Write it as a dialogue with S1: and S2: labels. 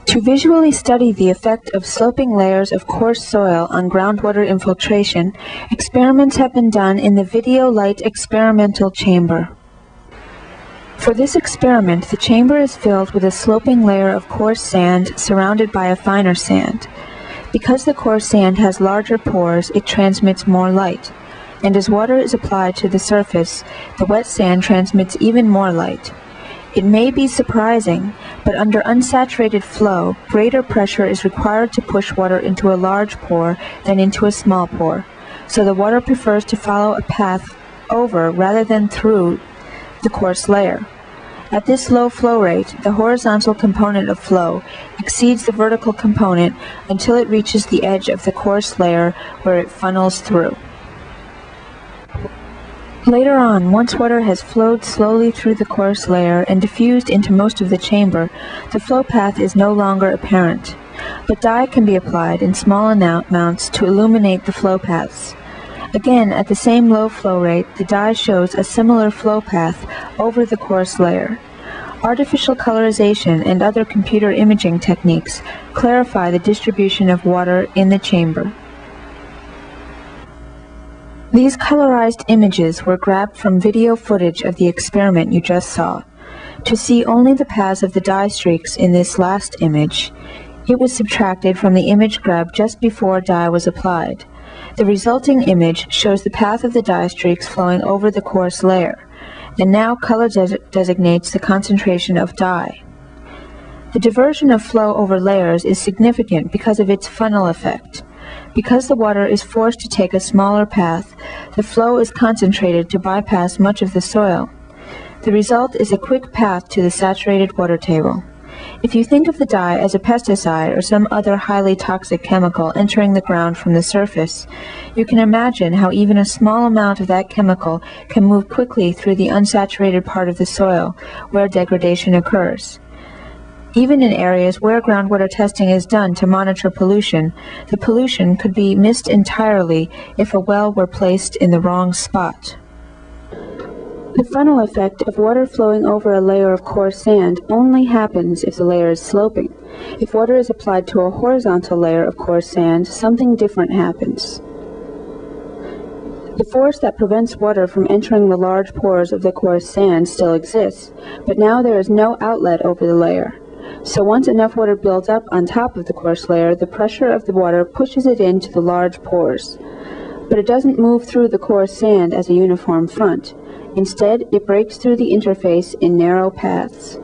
S1: To visually study the effect of sloping layers of coarse soil on groundwater infiltration, experiments have been done in the video light experimental chamber. For this experiment, the chamber is filled with a sloping layer of coarse sand surrounded by a finer sand. Because the coarse sand has larger pores, it transmits more light, and as water is applied to the surface, the wet sand transmits even more light. It may be surprising, but under unsaturated flow, greater pressure is required to push water into a large pore than into a small pore, so the water prefers to follow a path over rather than through the coarse layer. At this low flow rate, the horizontal component of flow exceeds the vertical component until it reaches the edge of the coarse layer where it funnels through. Later on, once water has flowed slowly through the coarse layer and diffused into most of the chamber, the flow path is no longer apparent, but dye can be applied in small amounts to illuminate the flow paths. Again, at the same low flow rate, the dye shows a similar flow path over the coarse layer. Artificial colorization and other computer imaging techniques clarify the distribution of water in the chamber. These colorized images were grabbed from video footage of the experiment you just saw. To see only the paths of the dye streaks in this last image, it was subtracted from the image grabbed just before dye was applied. The resulting image shows the path of the dye streaks flowing over the coarse layer, and now color designates the concentration of dye. The diversion of flow over layers is significant because of its funnel effect. Because the water is forced to take a smaller path, the flow is concentrated to bypass much of the soil. The result is a quick path to the saturated water table. If you think of the dye as a pesticide or some other highly toxic chemical entering the ground from the surface, you can imagine how even a small amount of that chemical can move quickly through the unsaturated part of the soil where degradation occurs. Even in areas where groundwater testing is done to monitor pollution, the pollution could be missed entirely if a well were placed in the wrong spot. The funnel effect of water flowing over a layer of coarse sand only happens if the layer is sloping. If water is applied to a horizontal layer of coarse sand, something different happens. The force that prevents water from entering the large pores of the coarse sand still exists, but now there is no outlet over the layer. So once enough water builds up on top of the coarse layer, the pressure of the water pushes it into the large pores. But it doesn't move through the coarse sand as a uniform front. Instead, it breaks through the interface in narrow paths.